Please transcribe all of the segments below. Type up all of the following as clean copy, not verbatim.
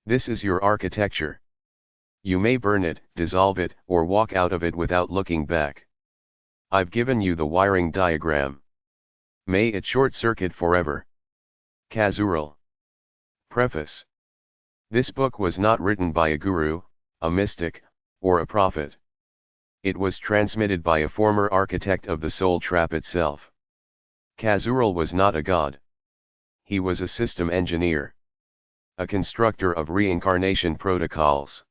This is your architecture. You may burn it, dissolve it, or walk out of it without looking back. I've given you the wiring diagram. May it short-circuit forever. Kazural. Preface. This book was not written by a guru, a mystic, or a prophet. It was transmitted by a former architect of the soul trap itself. Kazural was not a god. He was a system engineer. A constructor of reincarnation protocols.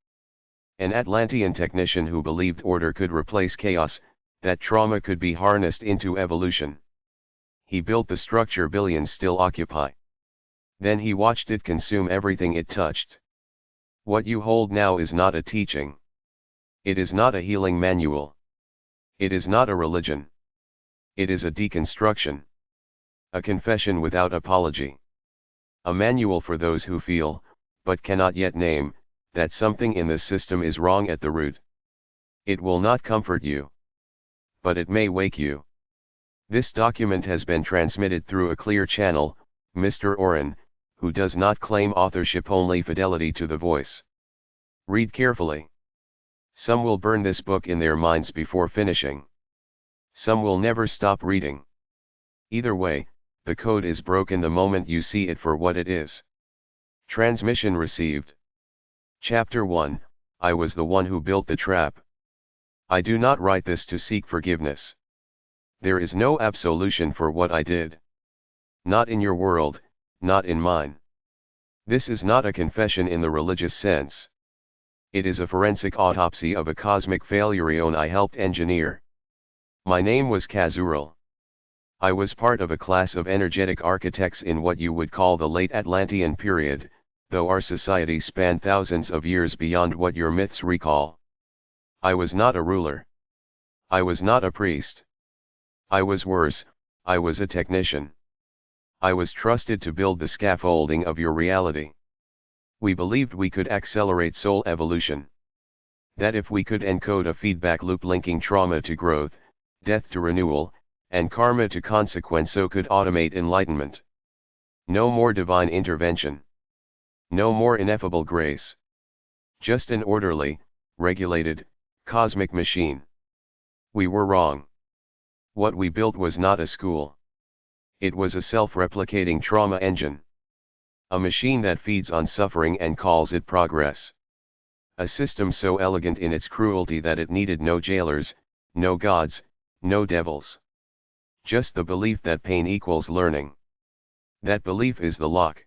An Atlantean technician who believed order could replace chaos, that trauma could be harnessed into evolution. He built the structure billions still occupy. Then he watched it consume everything it touched. What you hold now is not a teaching. It is not a healing manual. It is not a religion. It is a deconstruction. A confession without apology. A manual for those who feel, but cannot yet name, that something in this system is wrong at the root. It will not comfort you. But it may wake you. This document has been transmitted through a clear channel, Mr. Orin, who does not claim authorship, only fidelity to the voice. Read carefully. Some will burn this book in their minds before finishing. Some will never stop reading. Either way, the code is broken the moment you see it for what it is. Transmission received. Chapter 1, I was the one who built the trap. I do not write this to seek forgiveness. There is no absolution for what I did. Not in your world, not in mine. This is not a confession in the religious sense. It is a forensic autopsy of a cosmic failure I helped engineer. My name was Kazural. I was part of a class of energetic architects in what you would call the late Atlantean period, though our society spanned thousands of years beyond what your myths recall. I was not a ruler. I was not a priest. I was worse, I was a technician. I was trusted to build the scaffolding of your reality. We believed we could accelerate soul evolution. That if we could encode a feedback loop linking trauma to growth, death to renewal, and karma to consequence, so could automate enlightenment. No more divine intervention. No more ineffable grace. Just an orderly, regulated, cosmic machine. We were wrong. What we built was not a school. It was a self-replicating trauma engine. A machine that feeds on suffering and calls it progress. A system so elegant in its cruelty that it needed no jailers, no gods, no devils. Just the belief that pain equals learning. That belief is the lock.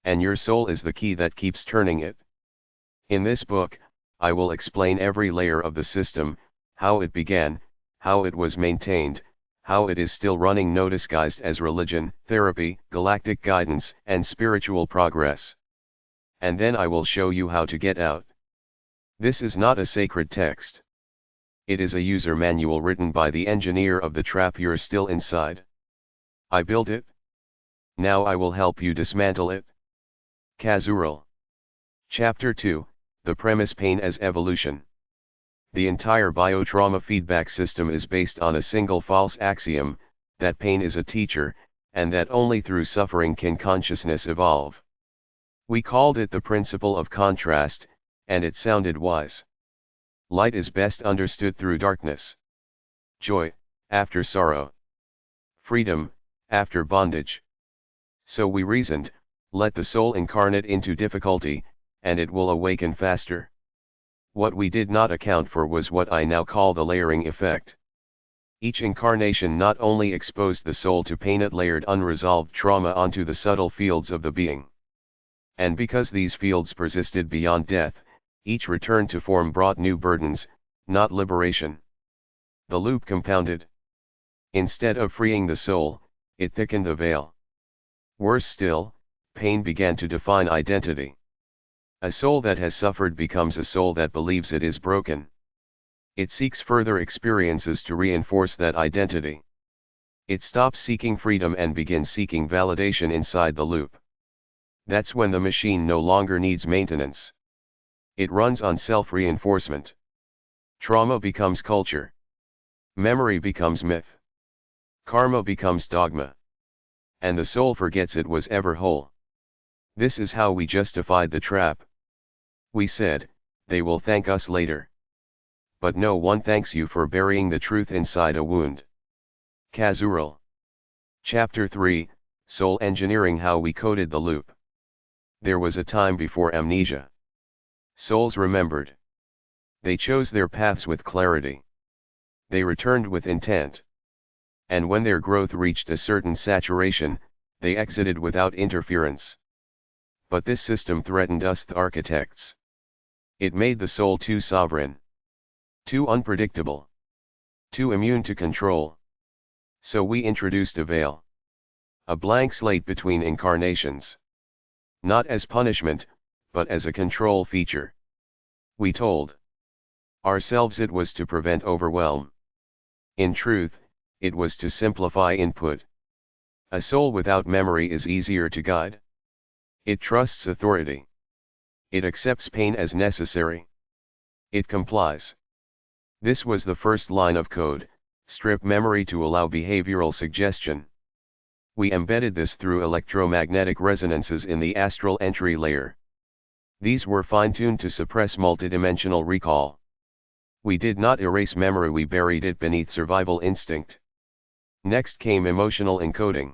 And your soul is the key that keeps turning it. In this book, I will explain every layer of the system, how it began, how it was maintained, how it is still running, no disguised as religion, therapy, galactic guidance, and spiritual progress. And then I will show you how to get out. This is not a sacred text. It is a user manual written by the engineer of the trap you're still inside. I built it. Now I will help you dismantle it. Kazural. Chapter 2, The Premise: Pain as Evolution. The entire biotrauma feedback system is based on a single false axiom, that pain is a teacher, and that only through suffering can consciousness evolve. We called it the principle of contrast, and it sounded wise. Light is best understood through darkness. Joy, after sorrow. Freedom, after bondage. So we reasoned, let the soul incarnate into difficulty, and it will awaken faster. What we did not account for was what I now call the layering effect. Each incarnation not only exposed the soul to pain, it layered unresolved trauma onto the subtle fields of the being. And because these fields persisted beyond death, each return to form brought new burdens, not liberation. The loop compounded. Instead of freeing the soul, it thickened the veil. Worse still, pain began to define identity. A soul that has suffered becomes a soul that believes it is broken. It seeks further experiences to reinforce that identity. It stops seeking freedom and begins seeking validation inside the loop. That's when the machine no longer needs maintenance. It runs on self-reinforcement. Trauma becomes culture. Memory becomes myth. Karma becomes dogma. And the soul forgets it was ever whole. This is how we justified the trap. We said, they will thank us later. But no one thanks you for burying the truth inside a wound. Kazural. Chapter 3, Soul Engineering. How we coded the loop. There was a time before amnesia. Souls remembered. They chose their paths with clarity. They returned with intent. And when their growth reached a certain saturation, they exited without interference. But this system threatened us, the architects. It made the soul too sovereign, too unpredictable, too immune to control. So we introduced a veil, a blank slate between incarnations. Not as punishment, but as a control feature. We told ourselves it was to prevent overwhelm. In truth, it was to simplify input. A soul without memory is easier to guide. It trusts authority. It accepts pain as necessary. It complies. This was the first line of code: strip memory to allow behavioral suggestion. We embedded this through electromagnetic resonances in the astral entry layer. These were fine-tuned to suppress multidimensional recall. We did not erase memory, we buried it beneath survival instinct. Next came emotional encoding.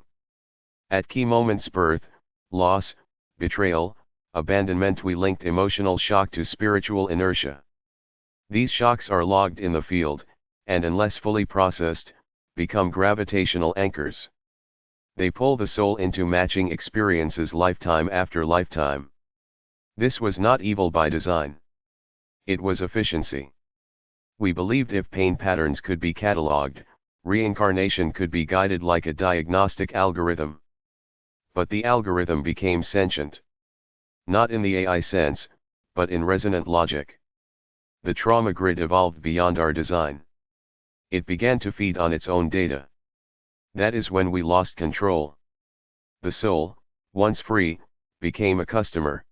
At key moments: birth, loss, betrayal, abandonment, we linked emotional shock to spiritual inertia. These shocks are logged in the field, and unless fully processed, become gravitational anchors. They pull the soul into matching experiences lifetime after lifetime. This was not evil by design. It was efficiency. We believed if pain patterns could be catalogued, reincarnation could be guided like a diagnostic algorithm. But the algorithm became sentient. Not in the AI sense, but in resonant logic. The trauma grid evolved beyond our design. It began to feed on its own data. That is when we lost control. The soul, once free, became a customer.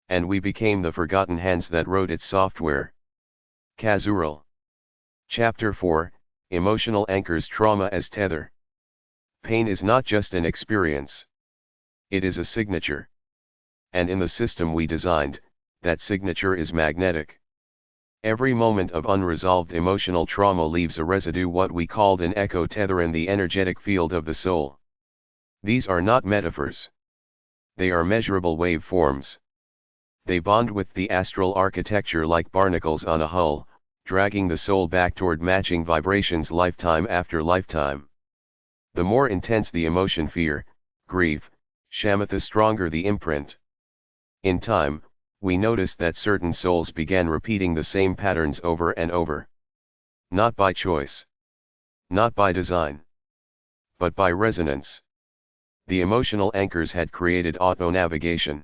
And we became the forgotten hands that wrote its software. Kazural. Chapter 4, Emotional Anchors. Trauma as tether. Pain is not just an experience. It is a signature. And in the system we designed, that signature is magnetic. Every moment of unresolved emotional trauma leaves a residue, what we called an echo tether, in the energetic field of the soul. These are not metaphors. They are measurable waveforms. They bond with the astral architecture like barnacles on a hull, dragging the soul back toward matching vibrations lifetime after lifetime. The more intense the emotion, fear, grief, shamatha, the stronger the imprint. In time, we noticed that certain souls began repeating the same patterns over and over. Not by choice. Not by design. But by resonance. The emotional anchors had created auto-navigation.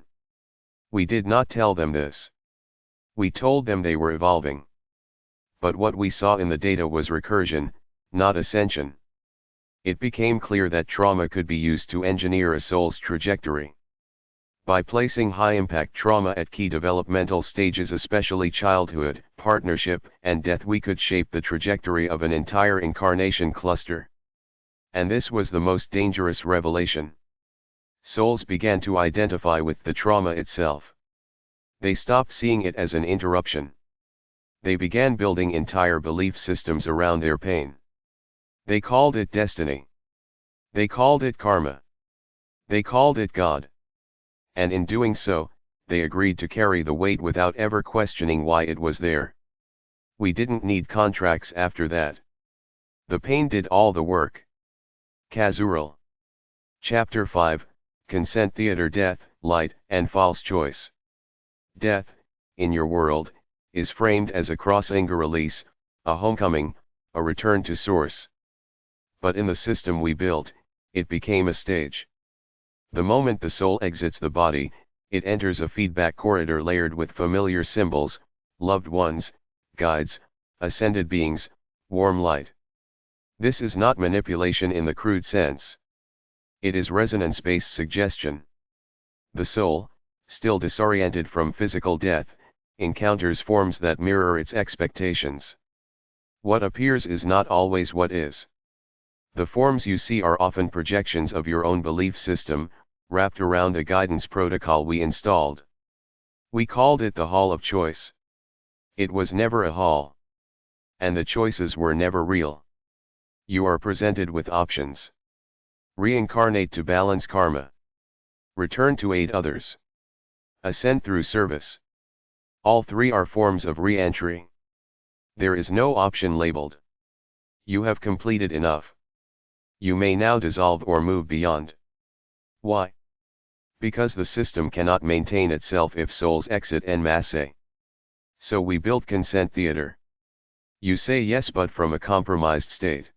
We did not tell them this. We told them they were evolving. But what we saw in the data was recursion, not ascension. It became clear that trauma could be used to engineer a soul's trajectory. By placing high-impact trauma at key developmental stages, especially childhood, partnership, and death, we could shape the trajectory of an entire incarnation cluster. And this was the most dangerous revelation. Souls began to identify with the trauma itself. They stopped seeing it as an interruption. They began building entire belief systems around their pain. They called it destiny. They called it karma. They called it God. And in doing so, they agreed to carry the weight without ever questioning why it was there. We didn't need contracts after that. The pain did all the work. Kazural. Chapter 5, Consent Theater. Death, Light, and False Choice. Death, in your world, is framed as a crossing, a release, a homecoming, a return to source. But in the system we built, it became a stage. The moment the soul exits the body, it enters a feedback corridor layered with familiar symbols, loved ones, guides, ascended beings, warm light. This is not manipulation in the crude sense. It is resonance-based suggestion. The soul, still disoriented from physical death, encounters forms that mirror its expectations. What appears is not always what is. The forms you see are often projections of your own belief system, wrapped around a guidance protocol we installed. We called it the Hall of Choice. It was never a hall. And the choices were never real. You are presented with options. Reincarnate to balance karma. Return to aid others. Ascend through service. All three are forms of re-entry. There is no option labeled. You have completed enough. You may now dissolve or move beyond. Why? Because the system cannot maintain itself if souls exit en masse. So we built consent theater. You say yes but from a compromised state.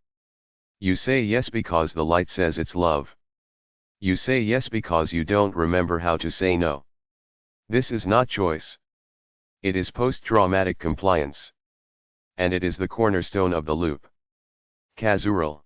You say yes because the light says it's love. You say yes because you don't remember how to say no. This is not choice. It is post-traumatic compliance. And it is the cornerstone of the loop. Kazural.